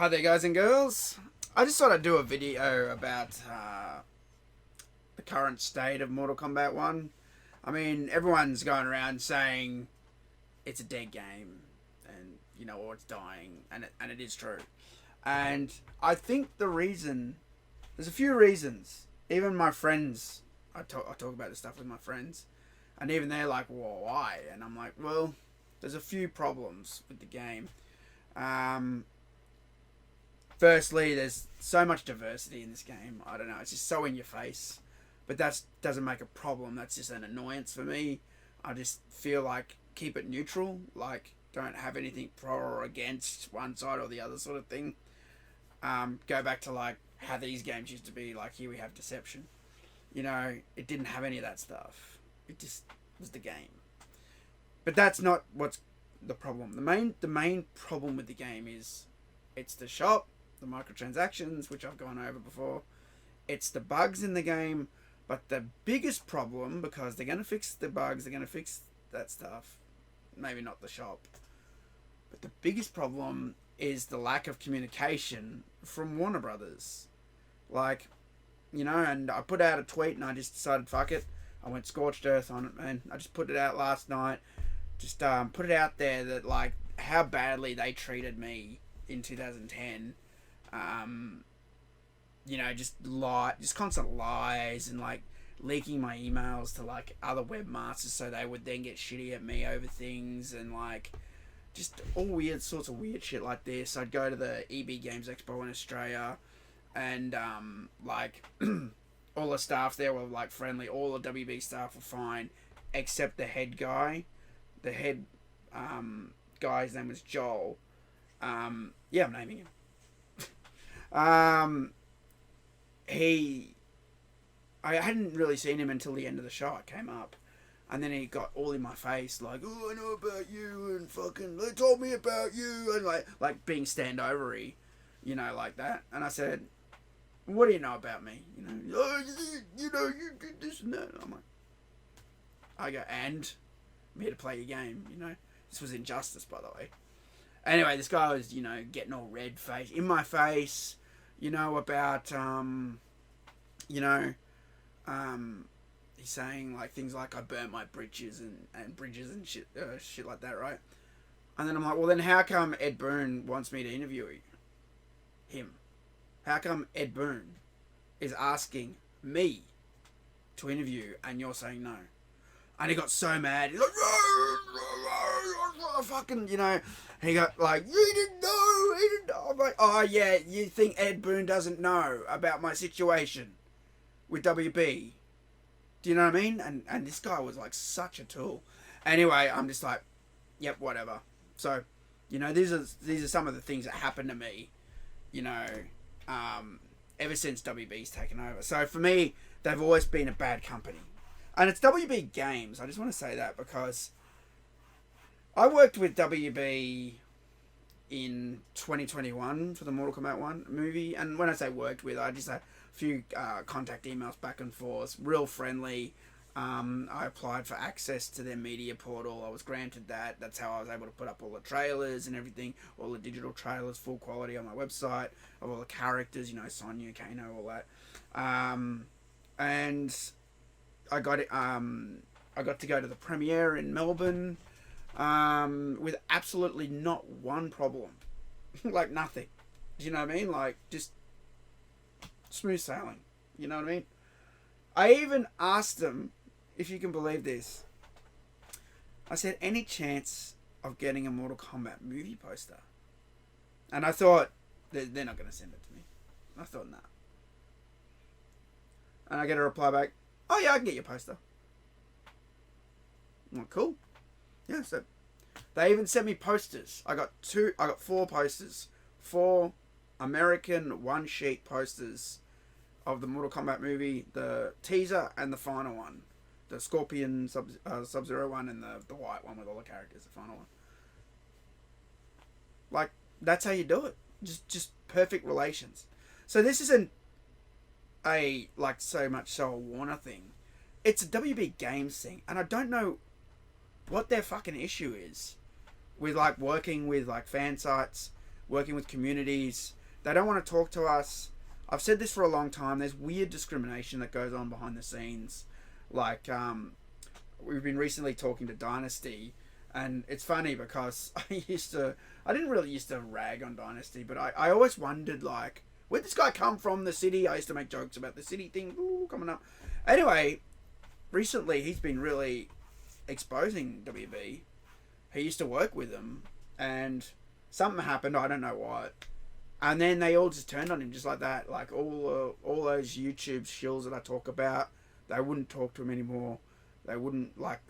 Hi there, guys and girls. I just thought I'd do a video about the current state of Mortal Kombat 1. I mean, everyone's going around saying it's a dead game and, or it's dying, and it is true. And I think there's a few reasons. Even my friends, I talk about this stuff with my friends, and even they're like, well, why? And I'm like, well, there's a few problems with the game. Firstly, there's so much diversity in this game. I don't know, it's just so in your face. But that doesn't make a problem. That's just an annoyance for me. I just feel like keep it neutral. Like, don't have anything pro or against one side or the other sort of thing. Go back to like how these games used to be. Like, here we have deception. It didn't have any of that stuff. It just was the game. But that's not what's the problem. The main problem with the game is it's the shop, the microtransactions, which I've gone over before. It's the bugs in the game, but the biggest problem, because they're going to fix the bugs, they're going to fix that stuff, maybe not the shop, but the biggest problem is the lack of communication from Warner Brothers. Like, and I put out a tweet and I just decided, fuck it. I went scorched earth on it, man. I just put it out last night. Just put it out there that, like, how badly they treated me in 2010. Just constant lies and like leaking my emails to like other webmasters so they would then get shitty at me over things, and like just all weird sorts of weird shit like this. I'd go to the EB Games Expo in Australia, and all the staff there were like friendly. All the WB staff were fine, except the head guy. The head guy's name was Joel. I'm naming him. I hadn't really seen him until the end of the show. It came up, and then he got all in my face, like, oh, I know about you, and fucking, they told me about you, and like being standovery, like that. And I said, what do you know about me? Oh, you did this and that. And I'm like, I go, and I'm here to play your game, This was Injustice, by the way. Anyway, this guy was, getting all red face in my face, about, he's saying like things like I burnt my bridges and bridges and shit like that, right? And then I'm like, well, then how come Ed Boon wants me to interview him? How come Ed Boon is asking me to interview and you're saying no? And he got so mad. He's like, fucking, he got like, he didn't know. I'm like, oh yeah, you think Ed Boon doesn't know about my situation with WB? Do you know what I mean? And this guy was like such a tool. Anyway, I'm just like, yep, whatever. So, these are some of the things that happened to me, ever since WB's taken over. So for me, they've always been a bad company. And it's WB Games. I just want to say that because I worked with WB in 2021 for the Mortal Kombat 1 movie. And when I say worked with, I just had a few contact emails back and forth. Real friendly. I applied for access to their media portal. I was granted that. That's how I was able to put up all the trailers and everything. All the digital trailers, full quality on my website. Of all the characters, Sonya, Kano, all that. And I got it. I got to go to the premiere in Melbourne with absolutely not one problem, like nothing. Do you know what I mean? Like just smooth sailing. You know what I mean? I even asked them, if you can believe this. I said, any chance of getting a Mortal Kombat movie poster? And I thought they're not going to send it to me. I thought nah. And I get a reply back. Oh yeah, I can get your poster. I'm like, cool. Yeah, so they even sent me posters. I got 4 posters. 4 American one-sheet posters of the Mortal Kombat movie, the teaser and the final one. The Scorpion Sub-Zero one and the white one with all the characters, the final one. Like, that's how you do it. Just perfect relations. So this isn't a so much so a Warner thing. It's a WB Games thing, and I don't know what their fucking issue is with working with fan sites working with communities. They don't want to talk to us. I've said this for a long time. There's weird discrimination that goes on behind the scenes. Like, we've been recently talking to Dynasty, and it's funny because I didn't really used to rag on Dynasty, but I always wondered, like, where'd this guy come from, the city? I used to make jokes about the city thing coming up. Anyway, recently he's been really exposing WB. He used to work with them, and something happened, I don't know what. And then they all just turned on him just like that. Like, all those YouTube shills that I talk about, they wouldn't talk to him anymore. They wouldn't like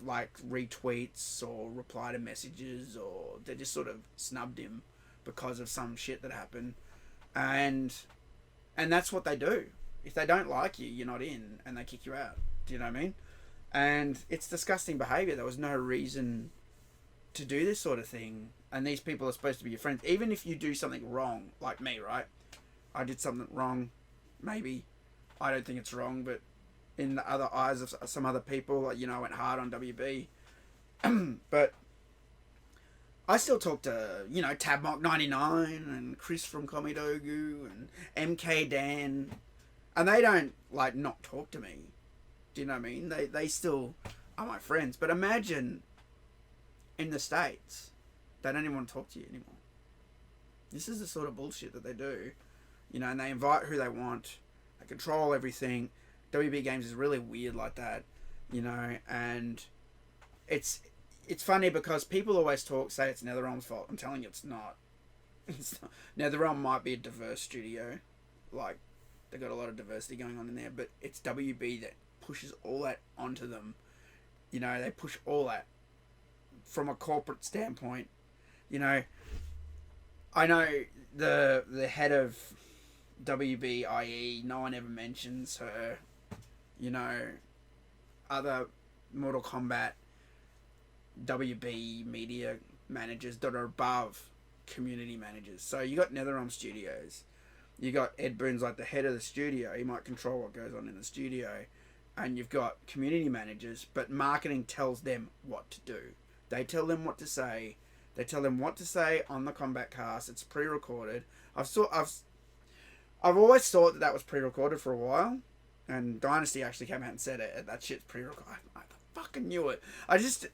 retweets or reply to messages, or they just sort of snubbed him because of some shit that happened. And that's what they do. If they don't like you, you're not in, and they kick you out. Do you know what I mean? And it's disgusting behaviour. There was no reason to do this sort of thing. And these people are supposed to be your friends. Even if you do something wrong, like me, right? I did something wrong. Maybe. I don't think it's wrong, but in the other eyes of some other people, you know, I went hard on WB. But I still talk to, you know, Tabmock99 and Chris from Komidogu and MK Dan. And they don't, like, not talk to me. Do you know what I mean? They still are my friends. But imagine in the States, they don't even want to talk to you anymore. This is the sort of bullshit that they do. You know, and they invite who they want. They control everything. WB Games is really weird like that. You know, and it's funny because people always say it's NetherRealm's fault. I'm telling you it's not. It's not. NetherRealm might be a diverse studio. Like, they've got a lot of diversity going on in there. But it's WB that pushes all that onto them. You know, they push all that from a corporate standpoint. You know, I know the head of WB, i.e., no one ever mentions her. You know, other Mortal Kombat WB media managers that are above community managers. So you got NetherRealm Studios. You got Ed Boon's like the head of the studio. He might control what goes on in the studio. And you've got community managers, but marketing tells them what to do. They tell them what to say. They tell them what to say on the Combat Cast. It's pre-recorded. I've always thought that was pre-recorded for a while, and Dynasty actually came out and said it. That shit's pre-recorded. I fucking knew it. I just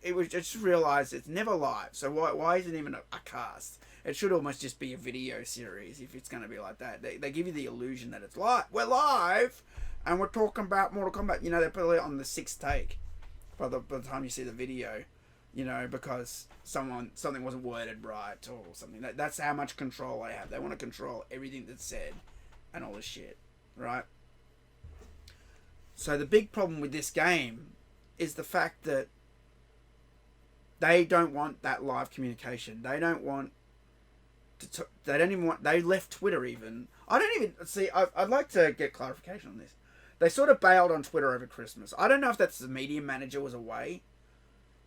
realised it's never live. So why isn't it even a cast? It should almost just be a video series if it's going to be like that. They give you the illusion that it's live. We're live, and we're talking about Mortal Kombat. You know, they put it on the 6th take by the time you see the video. You know, because something wasn't worded right or something. That's how much control they have. They want to control everything that's said and all this shit, right? So the big problem with this game is the fact that they don't want that live communication. They don't want to. They don't even want. They left Twitter even. I don't even see. I'd like to get clarification on this. They sort of bailed on Twitter over Christmas. I don't know if that's the media manager was away.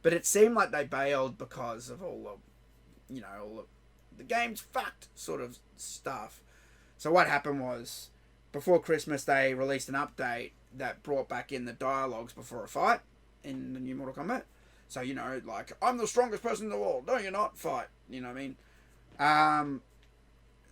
But it seemed like they bailed because of all the game's fucked sort of stuff. So what happened was, before Christmas, they released an update that brought back in the dialogues before a fight in the new Mortal Kombat. So, you know, like, I'm the strongest person in the world. No, you're not. Fight. You know what I mean?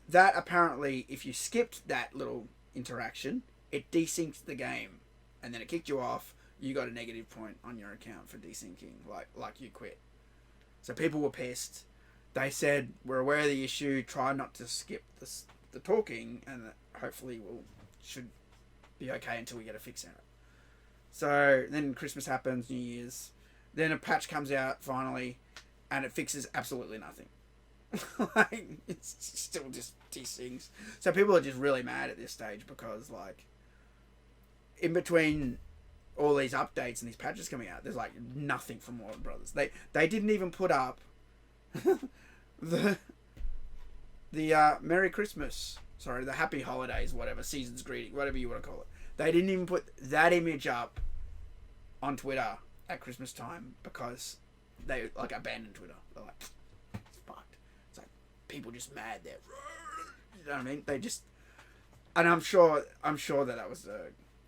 That apparently, if you skipped that little interaction, it desynced the game. And then it kicked you off. You got a negative point on your account for desyncing, like you quit. So people were pissed. They said, we're aware of the issue, try not to skip the talking, and hopefully should be okay until we get a fix on it. So then Christmas happens, New Year's, then a patch comes out finally, and it fixes absolutely nothing. Like, it's still just desyncs. So people are just really mad at this stage because, like, in between all these updates and these patches coming out, there's like nothing from Warner Brothers. They didn't even put up the Merry Christmas, the Happy Holidays, whatever, Season's Greeting, whatever you want to call it. They didn't even put that image up on Twitter at Christmas time because they like abandoned Twitter. They're like, it's fucked. It's like people just mad there. You know what I mean? They just, and I'm sure that was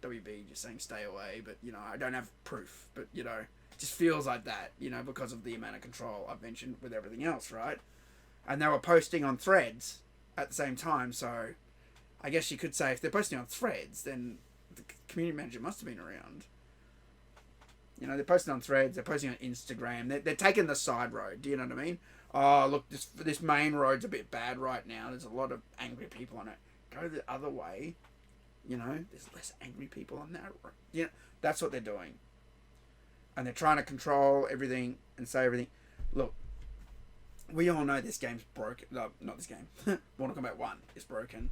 WB just saying stay away, but, you know, I don't have proof, but, you know, it just feels like that, you know, because of the amount of control I've mentioned with everything else, right? And they were posting on threads at the same time. So I guess you could say if they're posting on threads, then the community manager must have been around. You know, they're posting on threads, they're posting on Instagram, they're taking the side road. Do you know what I mean? Oh, look, this main road's a bit bad right now. There's a lot of angry people on it. Go the other way. You know, there's less angry people on that road. You know, that's what they're doing. And they're trying to control everything and say everything. Look, we all know this game's broken. No, not this game. Mortal Kombat 1 is broken.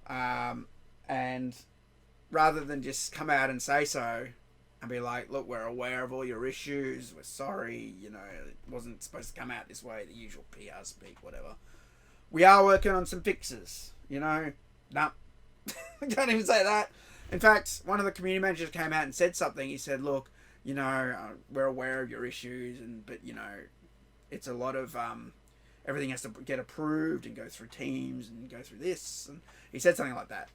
And rather than just come out and say so and be like, look, we're aware of all your issues. We're sorry. You know, it wasn't supposed to come out this way. The usual PR speak, whatever. We are working on some fixes. You know, nah. Can't even say that. In fact, one of the community managers came out and said something. He said, look, you know, we're aware of your issues, but, you know, it's a lot of, everything has to get approved and go through teams and go through this. And he said something like that.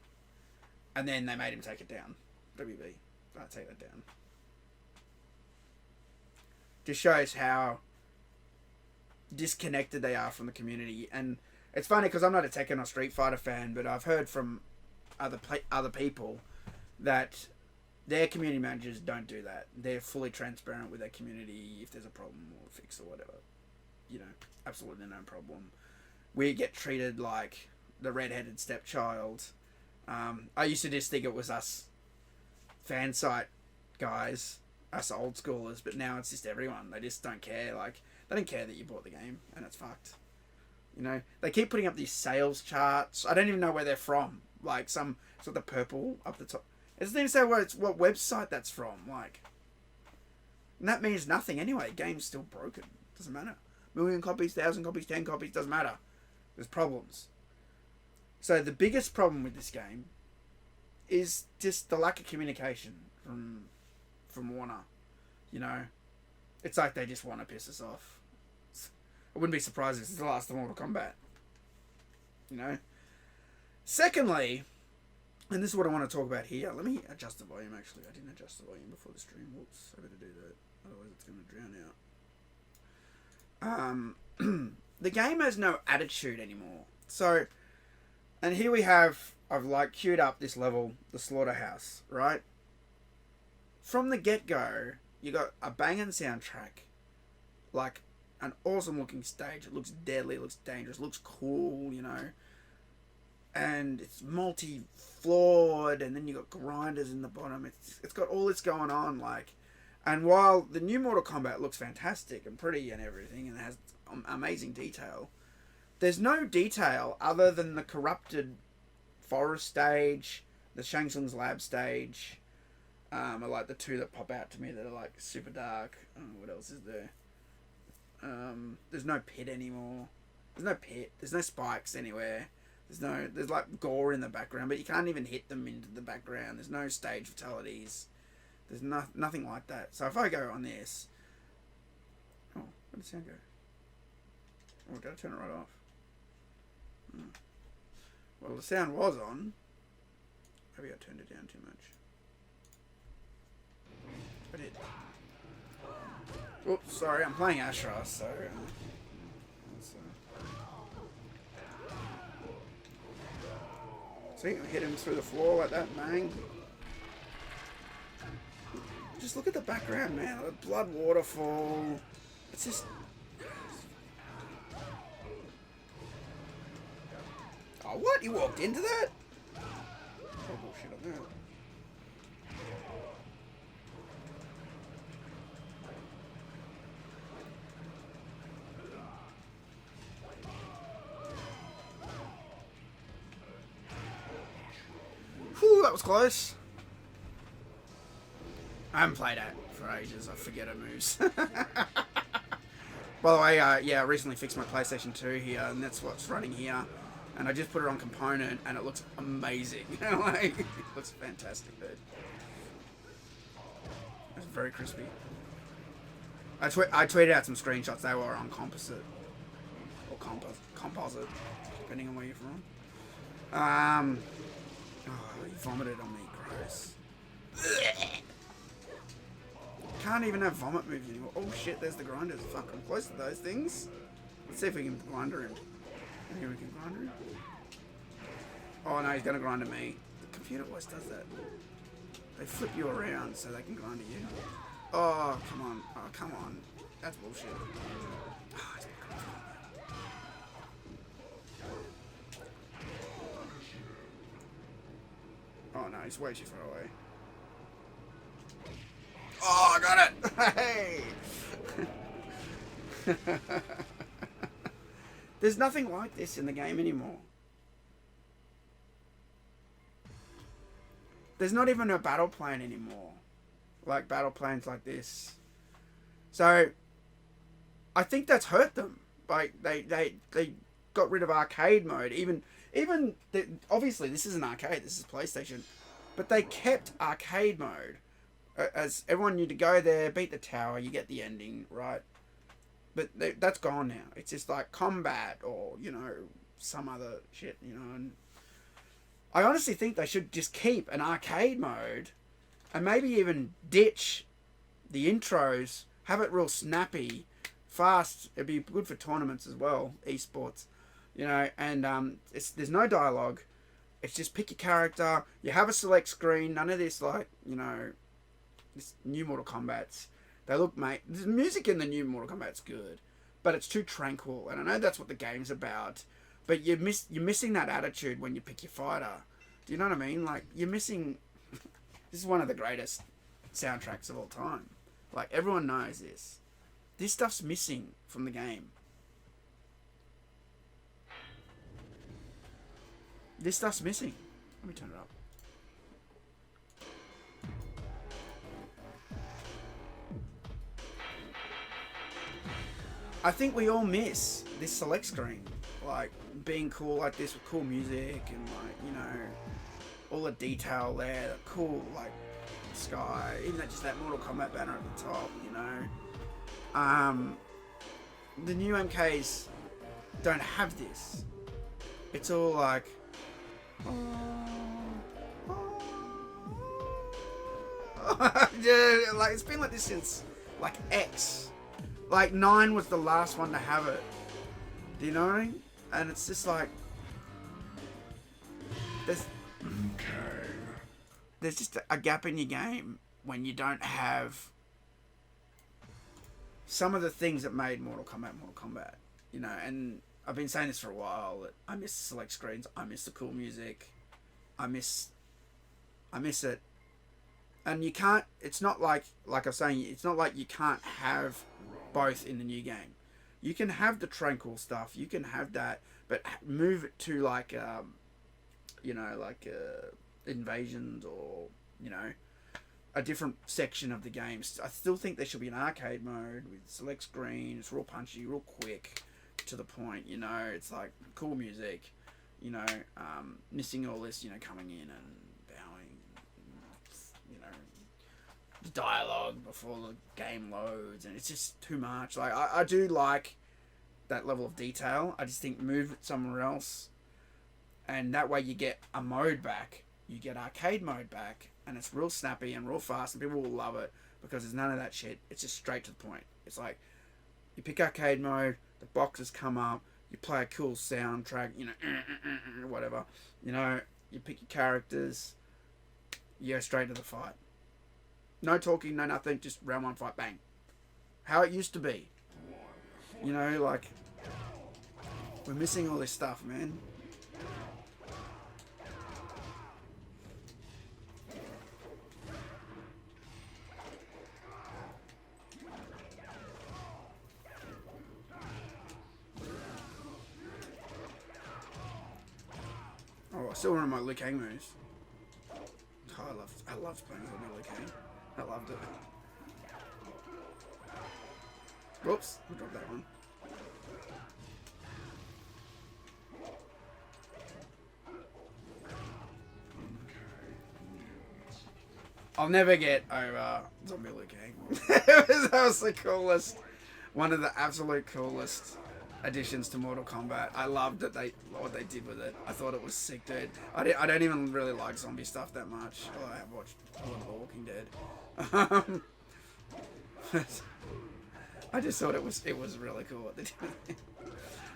And then they made him take it down. WB. I'll take that down. Just shows how disconnected they are from the community. And it's funny because I'm not a Tekken or Street Fighter fan, but I've heard from other people that their community managers don't do that. They're fully transparent with their community if there's a problem or a fix or whatever. You know, absolutely no problem. We get treated like the red-headed stepchild. I used to just think it was us fan site guys, us old schoolers, but now it's just everyone. They just don't care. Like, they don't care that you bought the game, and it's fucked. You know, they keep putting up these sales charts. I don't even know where they're from. Like, it's got the purple up the top. It doesn't even say what website that's from. Like, and that means nothing anyway. Game's still broken. Doesn't matter. 1,000,000 copies, 1,000 copies, 10 copies, doesn't matter. There's problems. So the biggest problem with this game is just the lack of communication from Warner. You know, it's like they just want to piss us off. I wouldn't be surprised if this is the last of Mortal Kombat. You know? Secondly, and this is what I want to talk about here. Let me adjust the volume, actually. I didn't adjust the volume before the stream. Whoops, I better do that. Otherwise it's going to drown out. The game has no attitude anymore. So, and here we have, I've like queued up this level, the Slaughterhouse, right? From the get-go, you got a banging soundtrack, like an awesome looking stage. It looks deadly, it looks dangerous, it looks cool, you know. And it's multi-floored, and then you got grinders in the bottom. It's got all this going on, like. And while the new Mortal Kombat looks fantastic and pretty and everything, and it has amazing detail, there's no detail other than the corrupted forest stage, the Shang Tsung's lab stage. I like the two that pop out to me that are like super dark. What else is there? There's no pit anymore. There's no pit. There's no spikes anywhere. There's like gore in the background, but you can't even hit them into the background. There's no stage fatalities. There's nothing like that. So if I go on this, oh, where did the sound go? Oh, gotta turn it right off. Well, the sound was on. Maybe I turned it down too much. I did. Oops, sorry, I'm playing Ashra, so. See, I hit him through the floor like that, bang. Just look at the background, man. The blood waterfall. It's just. Oh, what? You walked into that? Oh, bullshit on that. Whew, that was close. I haven't played it for ages. I forget her moves. By the way, yeah, I recently fixed my PlayStation 2 here, and that's what's running here. And I just put it on component, and it looks amazing. Like, it looks fantastic, dude. It's very crispy. I tweeted out some screenshots. They were on composite or composite, depending on where you're from. Oh, you vomited on me, gross. Can't even have vomit moves anymore. Oh shit, there's the grinders. Fuck, I'm close to those things. Let's see if we can grinder him. Here we can grinder him. Oh no, he's gonna grind to me. The computer always does that. They flip you around so they can grind to you. Oh, come on. Oh, come on. That's bullshit. Oh no, he's way too far away. Oh, I got it! Hey! There's nothing like this in the game anymore. There's not even a battle plan anymore. Like battle plans like this. So, I think that's hurt them. Like, they got rid of arcade mode. Even obviously this is an arcade, this is PlayStation. But they kept arcade mode. As everyone knew to go there, beat the tower, you get the ending, right? But that's gone now. It's just like combat or, you know, some other shit, you know. And I honestly think they should just keep an arcade mode and maybe even ditch the intros, have it real snappy, fast. It'd be good for tournaments as well, esports, you know. And there's no dialogue. It's just pick your character. You have a select screen. None of this, like, you know, this new Mortal Kombat's. They look, mate, the music in the new Mortal Kombat's good, but it's too tranquil, and I know that's what the game's about, but you're missing that attitude when you pick your fighter. Do you know what I mean? Like, you're missing... This is one of the greatest soundtracks of all time. Like, everyone knows this. This stuff's missing from the game. This stuff's missing. Let me turn it up. I think we all miss this select screen, like being cool like this with cool music and, like, you know, all the detail there, the cool, like, sky, even just that Mortal Kombat banner at the top, you know. The new MKs don't have this. It's all like, yeah, like it's been like this since like X. Like 9 was the last one to have it. Do you know what I mean? And it's just like there's just a gap in your game when you don't have some of the things that made Mortal Kombat. You know, and I've been saying this for a while, that I miss select screens, I miss the cool music, I miss it. And you can't, it's not like I was saying, it's not like you can't have both in the new game. You can have the tranquil stuff, you can have that, but move it to like, you know, like invasions or, you know, a different section of the game. I still think there should be an arcade mode with select screen. It's real punchy, real quick, to the point, you know. It's like cool music, you know, missing all this, you know, coming in and bowing, you know, the dialogue before the game loads, and it's just too much. Like, I do like that level of detail. I just think move it somewhere else, and that way you get a mode back. You get arcade mode back, and it's real snappy and real fast, and people will love it because there's none of that shit. It's just straight to the point. It's like you pick arcade mode, the boxes come up, you play a cool soundtrack, you know, whatever, you know, you pick your characters, you go straight to the fight. No talking, no nothing, just round one fight, bang. How it used to be. You know, like, we're missing all this stuff, man. Oh, I still remember my Liu Kang moves. Oh, I loved playing with Liu Kang. I loved it. Whoops, I dropped that one. I'll never get over Zombie Liu Kang. That was the coolest, one of the absolute coolest additions to Mortal Kombat. I loved that what they did with it. I thought it was sick, dude. I don't even really like zombie stuff that much. Although I have watched a lot of The Walking Dead. I just thought it was really cool what they did with it.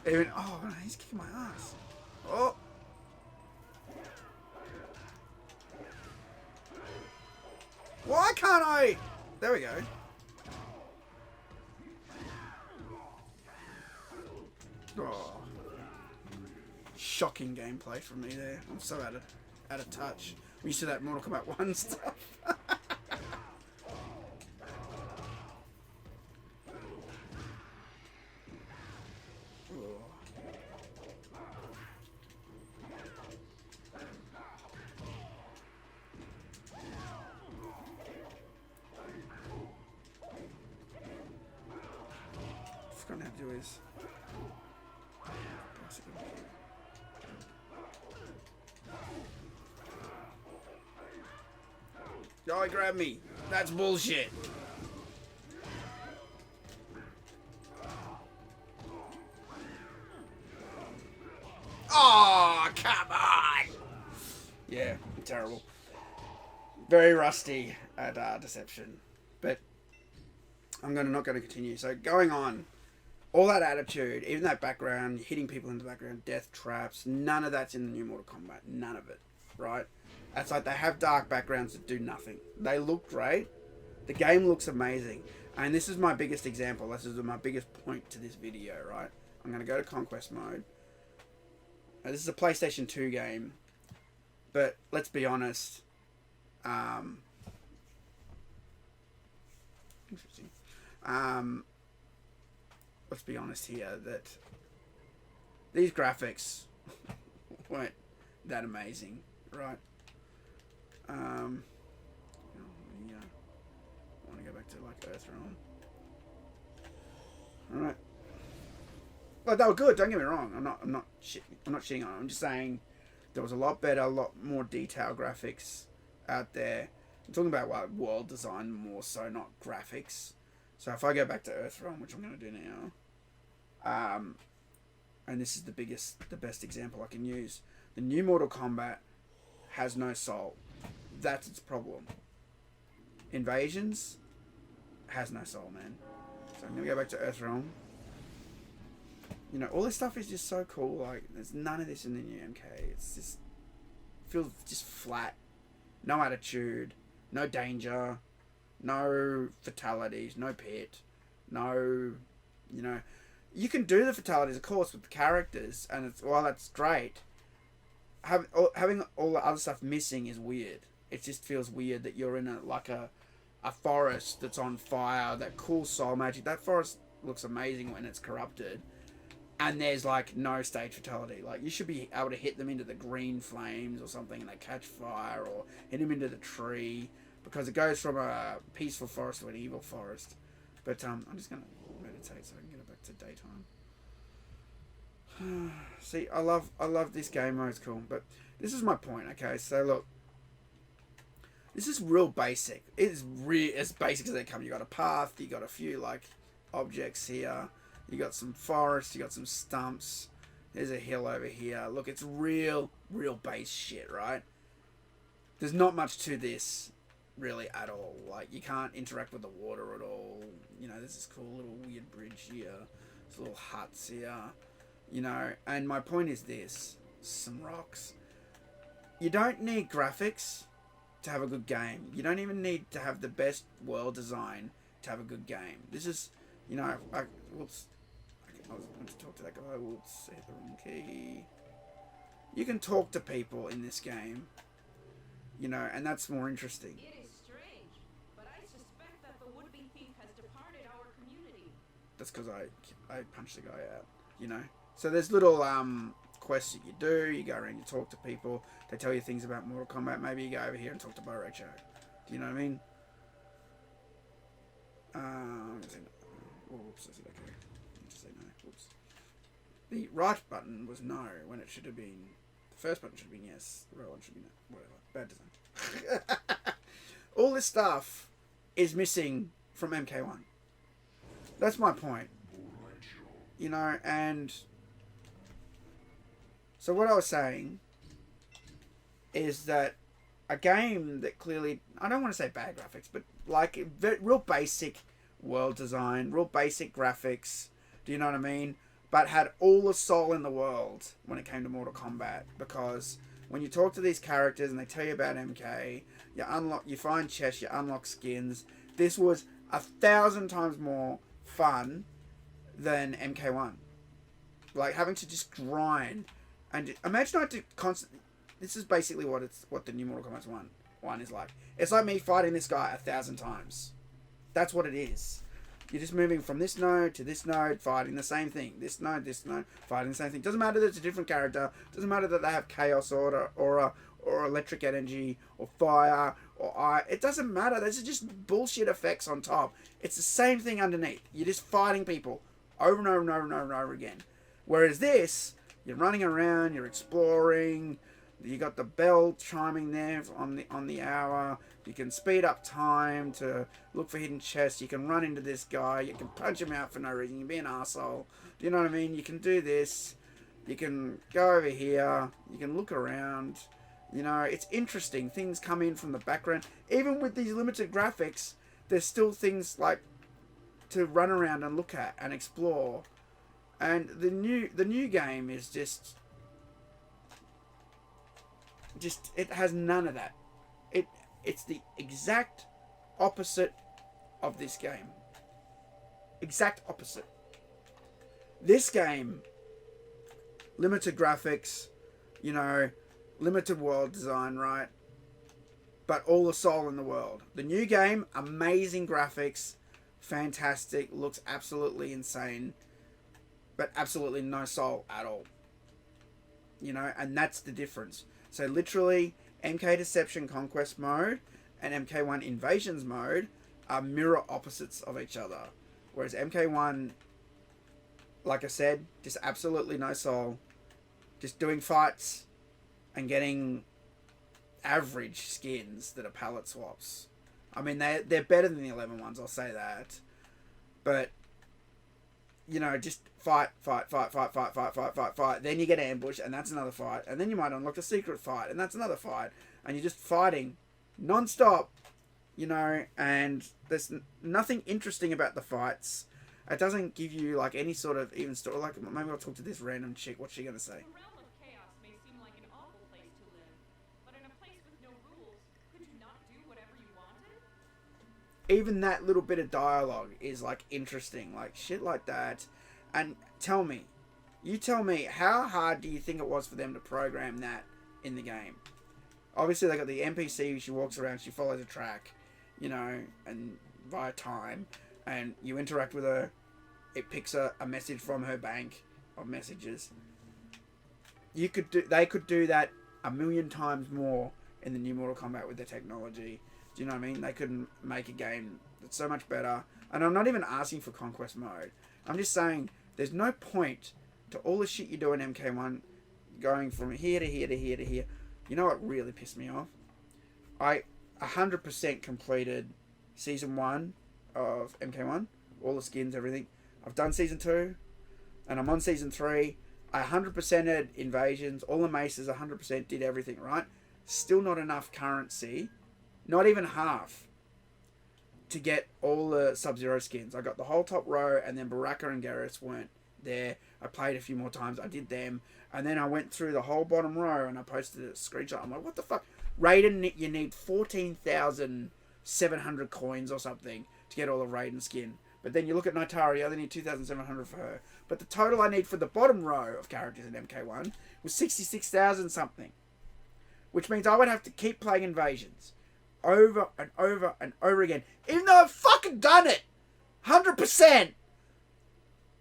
Even, oh, he's kicking my ass. Oh. Why can't I? There we go. Oh. Shocking gameplay from me there. I'm so out of touch. We used to that Mortal Kombat 1 stuff. What I'm gonna have to do is oh, he grabbed me. That's bullshit. Oh, come on. Yeah, terrible. Very rusty at deception. But I'm not going to continue. So going on, all that attitude, even that background, hitting people in the background, death traps, none of that's in the new Mortal Kombat. None of it, right? It's like they have dark backgrounds that do nothing. They look great. The game looks amazing. And this is my biggest example. This is my biggest point to this video, right? I'm going to go to Conquest mode. Now, this is a PlayStation 2 game. But let's be honest. Interesting. Let's be honest here that these graphics weren't that amazing, right? I want to go back to like Earthrealm. All right. Well, they were good. Don't get me wrong. I'm not shitting on them. I'm just saying there was a lot better, a lot more detailed graphics out there. I'm talking about like world design more so, not graphics. So if I go back to Earthrealm, which I'm going to do now, and this is the best example I can use. The new Mortal Kombat has no soul. That's its problem. Invasions has no soul, man. So I'm going to go back to Earthrealm. You know, all this stuff is just so cool. Like, there's none of this in the new MK. It's just feels just flat. No attitude. No danger. No fatalities. No pit. No, you know, you can do the fatalities, of course, with the characters, and it's while that's great. Having all the other stuff missing is weird. It just feels weird that you're in a forest that's on fire. That cool soul magic. That forest looks amazing when it's corrupted. And there's like no stage fatality. Like you should be able to hit them into the green flames or something and they catch fire, or hit them into the tree, because it goes from a peaceful forest to an evil forest. But I'm just gonna meditate so I can get it back to daytime. See, I love this game mode. It's cool, but this is my point. Okay, so look, this is real basic. It's as basic as they come. You got a path. You got a few like objects here. You got some forest, you got some stumps. There's a hill over here. Look, it's real base shit, right? There's not much to this, really, at all. Like, you can't interact with the water at all. You know, there's this cool little weird bridge here. There's little huts here. You know, and my point is this. Some rocks. You don't need graphics to have a good game. You don't even need to have the best world design to have a good game. This is, you know, whoops. I was going to talk to that guy. Whoops, I hit the wrong key. You can talk to people in this game, you know, and that's more interesting. It is strange, but I suspect that the would-be thief has departed our community. That's because I punched the guy out, you know. So there's little quests that you do. You go around, you talk to people. They tell you things about Mortal Kombat. Maybe you go over here and talk to Borocho. Do you know what I mean? Whoops, I said okay. Say no. Whoops. The right button was no when it should have been. The first button should have been yes. The right one should be no. Whatever. Bad design. All this stuff is missing from MK1. That's my point. You know, and so what I was saying is that a game that clearly, I don't want to say bad graphics, but like real basic world design, real basic graphics. Do you know what I mean? But had all the soul in the world when it came to Mortal Kombat, because when you talk to these characters and they tell you about MK, you find chests, you unlock skins. This was 1,000 times more fun than MK1. Like having to just grind and imagine I had to constantly. This is basically what the new Mortal Kombat 1 is like. It's like me fighting this guy 1,000 times. That's what it is. You're just moving from this node to this node, fighting the same thing. This node, fighting the same thing. Doesn't matter that it's a different character. Doesn't matter that they have chaos or electric energy or fire or ice. It doesn't matter. Those are just bullshit effects on top. It's the same thing underneath. You're just fighting people over and over and over and over and over again. Whereas this, you're running around, you're exploring. You got the bell chiming there on the hour. You can speed up time to look for hidden chests. You can run into this guy. You can punch him out for no reason. You can be an asshole. Do you know what I mean? You can do this. You can go over here. You can look around. You know, it's interesting. Things come in from the background. Even with these limited graphics, there's still things like to run around and look at and explore. And the new game is just it has none of that. It's the exact opposite of this game. Exact opposite. This game, limited graphics, you know, limited world design, right? But all the soul in the world. The new game, amazing graphics, fantastic, looks absolutely insane, but absolutely no soul at all. You know, and that's the difference. So literally, MK Deception Conquest mode and MK1 Invasions mode are mirror opposites of each other. Whereas MK1, like I said, just absolutely no soul. Just doing fights and getting average skins that are palette swaps. I mean, they're better than the 11 ones, I'll say that. But, you know, just fight. Then you get ambushed, and that's another fight. And then you might unlock a secret fight, and that's another fight. And you're just fighting non-stop, you know, and there's nothing interesting about the fights. It doesn't give you, like, any sort of even story. Like, maybe I'll talk to this random chick. What's she going to say? The realm of chaos may seem like an awful place to live, but in a place with no rules, could you not do whatever you wanted? Even that little bit of dialogue is, like, interesting. Like, shit like that. And you tell me, how hard do you think it was for them to program that in the game? Obviously, they got the NPC, she walks around, she follows a track, you know, and via time, and you interact with her, it picks a message from her bank of messages. They could do that 1,000,000 times more in the new Mortal Kombat with their technology. Do you know what I mean? They could make a game that's so much better. And I'm not even asking for Conquest mode. I'm just saying, there's no point to all the shit you do in MK1 going from here to here to here to here. You know what really pissed me off? I 100% completed Season 1 of MK1. All the skins, everything. I've done Season 2. And I'm on Season 3. I 100%ed Invasions. All the maces 100% did everything, right? Still not enough currency. Not even half. To get all the Sub-Zero skins. I got the whole top row, and then Baraka and Garrus weren't there. I played a few more times. I did them. And then I went through the whole bottom row, and I posted a screenshot. I'm like, what the fuck? Raiden, you need 14,700 coins or something to get all the Raiden skin. But then you look at Nitara, you only need 2,700 for her. But the total I need for the bottom row of characters in MK1 was 66,000 something. Which means I would have to keep playing Invasions. Over and over and over again. Even though I've fucking done it. 100%.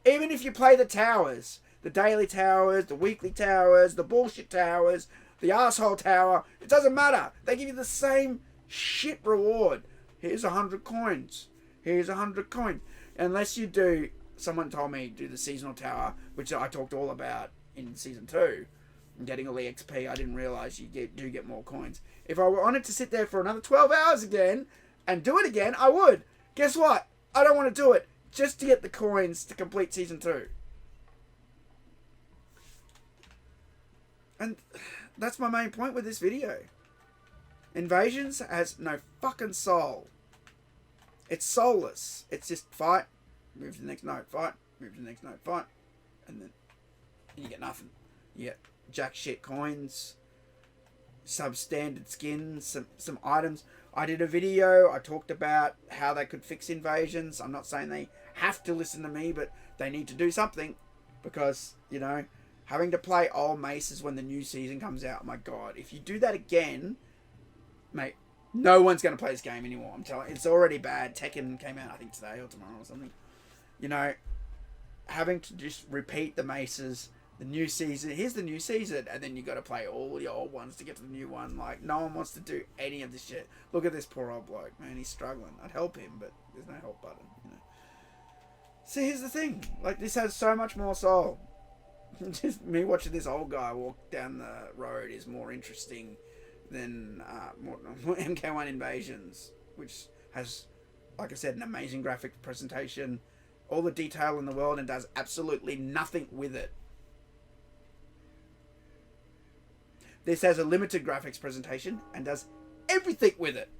Even if you play the towers. The daily towers, the weekly towers, the bullshit towers, the asshole tower. It doesn't matter. They give you the same shit reward. Here's 100 coins. Here's 100 coins. Unless you do, someone told me, do the seasonal tower, which I talked all about in Season 2. And getting all the XP, I didn't realise you do get more coins. If I wanted to sit there for another 12 hours again and do it again, I would. Guess what? I don't want to do it just to get the coins to complete Season 2. And that's my main point with this video. Invasions has no fucking soul. It's soulless. It's just fight, move to the next node, fight, move to the next node, fight, and then you get nothing. You get jack shit coins. substandard skins, some items. I did a video, I talked about how they could fix invasions. I'm not saying they have to listen to me, but they need to do something. Because, you know, having to play old maces when the new season comes out, my god, if you do that again, mate, no one's going to play this game anymore. I'm telling you, it's already bad. Tekken came out, I think, today or tomorrow or something. You know, having to just repeat the maces, the new season, here's the new season, and then you got to play all the old ones to get to the new one. Like, no one wants to do any of this shit. Look at this poor old bloke, man, he's struggling. I'd help him, but there's no help button, you know. See, here's the thing, like, this has so much more soul. Just me watching this old guy walk down the road is more interesting than more MK1 Invasions, which has, like I said, an amazing graphic presentation, all the detail in the world, and does absolutely nothing with it. This has a limited graphics presentation and does everything with it.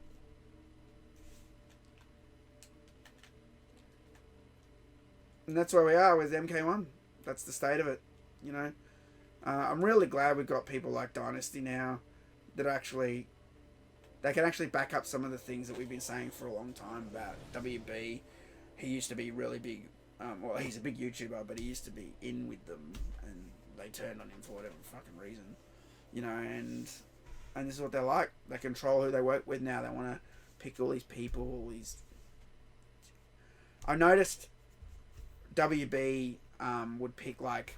And that's where we are with MK1. That's the state of it, you know. I'm really glad we've got people like Dynasty now that actually, they can actually back up some of the things that we've been saying for a long time about WB. He used to be really big, well, he's a big YouTuber, but he used to be in with them, and they turned on him for whatever fucking reason, you know. And this is what they're like. They control who they work with now. They want to pick all these people, all these. I noticed WB would pick like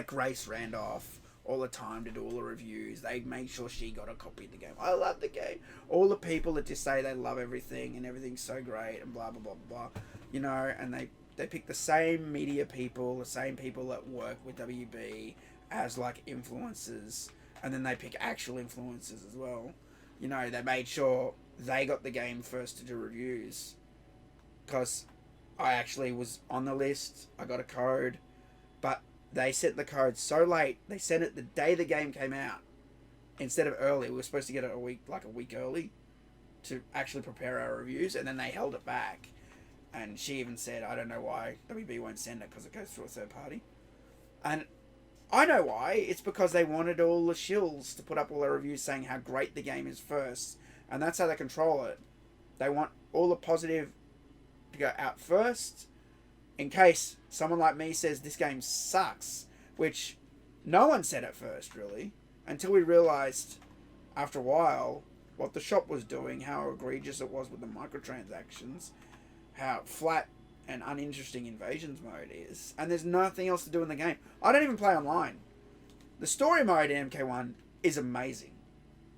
Grace Randolph all the time to do all the reviews. They made sure she got a copy of the game. I love the game. All the people that just say they love everything and everything's so great and blah blah blah blah, you know. And they pick the same media people, the same people that work with WB as like influencers, and then they pick actual influencers as well. You know, they made sure they got the game first to do reviews, because I actually was on the list. I got a code, but they sent the code so late. They sent it the day the game came out instead of early. We were supposed to get it a week early to actually prepare our reviews, and then they held it back. And she even said, I don't know why WB won't send it, because it goes through a third party. And I know why. It's because they wanted all the shills to put up all their reviews saying how great the game is first. And that's how they control it. They want all the positive to go out first, in case someone like me says this game sucks, which no one said at first, really, until we realized after a while what the shop was doing, how egregious it was with the microtransactions, how flat and uninteresting invasions mode is, and there's nothing else to do in the game. I don't even play online. The story mode in MK1 is amazing.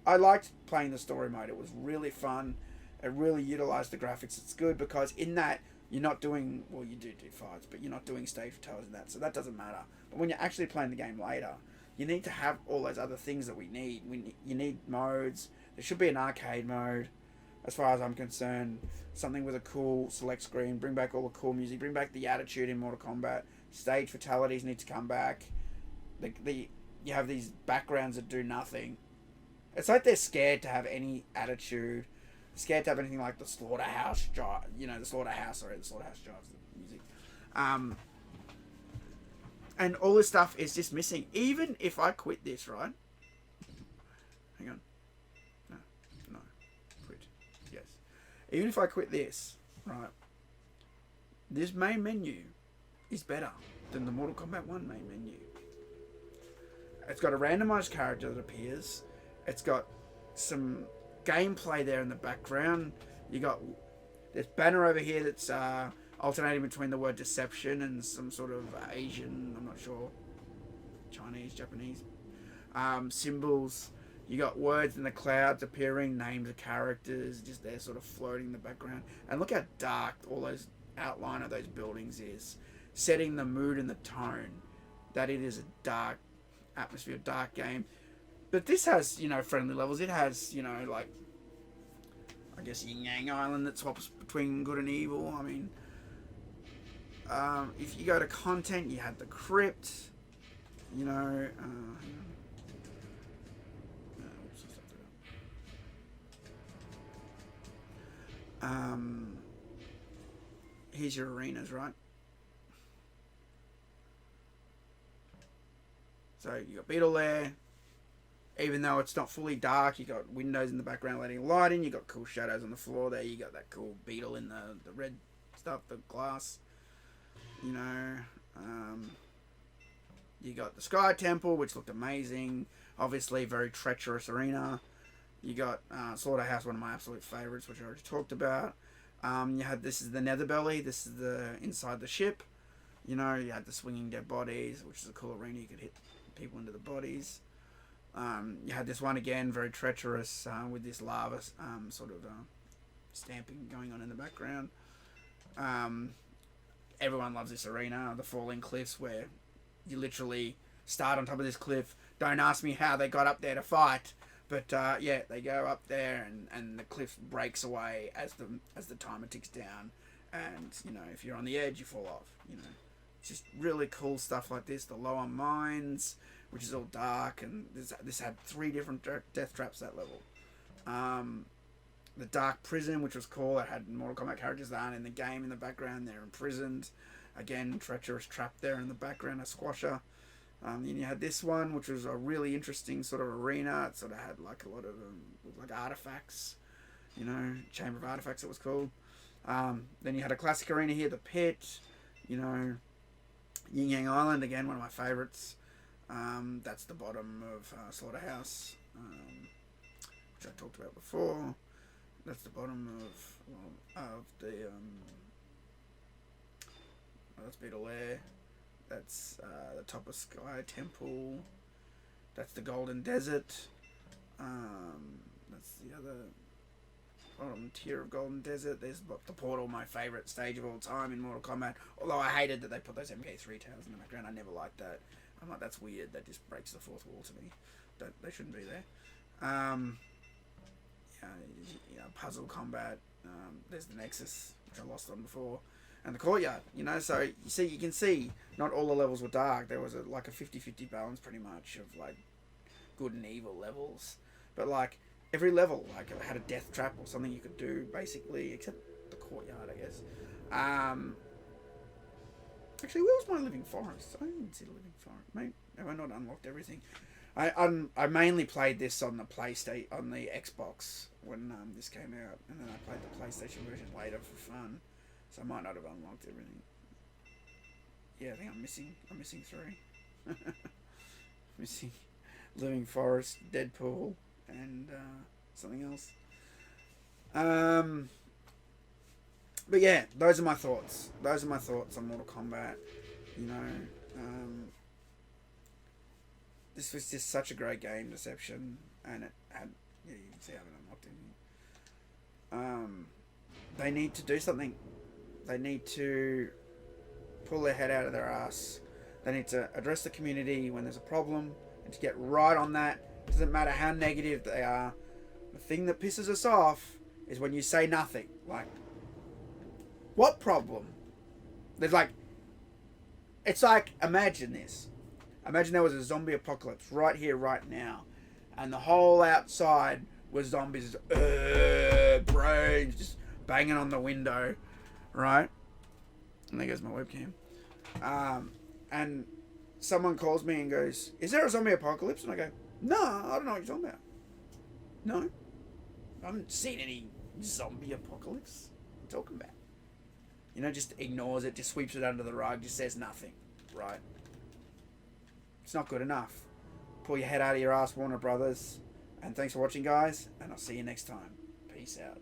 I liked playing the story mode. It was really fun. It really utilised the graphics. It's good because in that you're not doing, well, you do fights, but you're not doing stage fatalities and that, so that doesn't matter. But when you're actually playing the game later, you need to have all those other things that we need. You need modes. There should be an arcade mode, as far as I'm concerned. Something with a cool select screen. Bring back all the cool music. Bring back the attitude in Mortal Kombat. Stage fatalities need to come back. You have these backgrounds that do nothing. It's like they're scared to have any attitude. Scared to have anything like the slaughterhouse drive, the slaughterhouse drives the music, and all this stuff is just missing. Even if I quit this, right? Hang on, no, quit. Yes, even if I quit this, right? This main menu is better than the Mortal Kombat 1 main menu. It's got a randomized character that appears. It's got some gameplay there in the background. You got this banner over here that's alternating between the word deception and some sort of Asian, I'm not sure, Chinese, Japanese symbols. You got words in the clouds appearing, names of characters, just there sort of floating in the background. And look how dark all those outline of those buildings is, setting the mood and the tone that it is a dark atmosphere, dark game. But this has, friendly levels. It has, like, I guess Yin Yang Island that swaps between good and evil. I mean, if you go to content, you have the crypt, here's your arenas, right? So you got Beetle there. even though it's not fully dark, you got windows in the background letting light in. You got cool shadows on the floor there. You got that cool beetle in the red stuff, the glass. You know, you got the Sky Temple, which looked amazing. Obviously, very treacherous arena. You got Slaughterhouse, one of my absolute favorites, which I already talked about. You had this is the Nether Belly. This is the inside the ship. You know, you had the swinging dead bodies, which is a cool arena. You could hit people into the bodies. You had this one again, very treacherous, with this lava sort of stamping going on in the background. Everyone loves this arena, the falling cliffs, where you literally start on top of this cliff. Don't ask me how they got up there to fight, but yeah, they go up there and the cliff breaks away as the timer ticks down, and you know, if you're on the edge, you fall off. You know, it's just really cool stuff like this. The lower mines, which is all dark, and this had 3 different death traps that level. The dark prison, which was cool. It had Mortal Kombat characters that aren't in the game in the background. They're imprisoned. Again, treacherous trap there in the background, a squasher. Then you had this one, which was a really interesting sort of arena. It sort of had like a lot of like artifacts, you know, Chamber of Artifacts, it was called. Then you had a classic arena here, the Pit, you know, Yin Yang Island, again, one of my favourites. That's the bottom of Slaughterhouse, which I talked about before. That's the bottom of the that's Beetle Air. That's the top of Sky Temple. That's the Golden Desert. That's the other bottom tier of Golden Desert. There's the Portal, my favourite stage of all time in Mortal Kombat. Although I hated that they put those MK3 towers in the background. I never liked that. I'm like, that's weird. That just breaks the fourth wall to me. They shouldn't be there. Yeah, puzzle combat. There's the Nexus, which I lost on before. And the courtyard, you know, so you can see not all the levels were dark. There was like a 50-50 balance pretty much of like good and evil levels. But like every level like it had a death trap or something you could do basically, except the courtyard, I guess. Actually, where was my living forest? I didn't see the living forest. Mate, have I not unlocked everything? I mainly played this on the on the Xbox when this came out, and then I played the PlayStation version later for fun. So I might not have unlocked everything. Yeah, I think I'm missing 3. Missing Living Forest, Deadpool, and something else. But yeah, those are my thoughts. Those are my thoughts on Mortal Kombat. You know, this was just such a great game, Deception, and it had, yeah, you can see I haven't unlocked anything. They need to do something. They need to pull their head out of their ass. They need to address the community when there's a problem and to get right on that. It doesn't matter how negative they are. The thing that pisses us off is when you say nothing. Like, what problem? There's like, it's like, imagine this. Imagine there was a zombie apocalypse right here, right now. And the whole outside was zombies, brains just banging on the window. Right? And there goes my webcam. And someone calls me and goes, "Is there a zombie apocalypse?" And I go, "No, I don't know what you're talking about. No. I haven't seen any zombie apocalypse. What are you talking about?" You know, just ignores it, just sweeps it under the rug, just says nothing. Right? It's not good enough. Pull your head out of your ass, Warner Brothers. And thanks for watching, guys. And I'll see you next time. Peace out.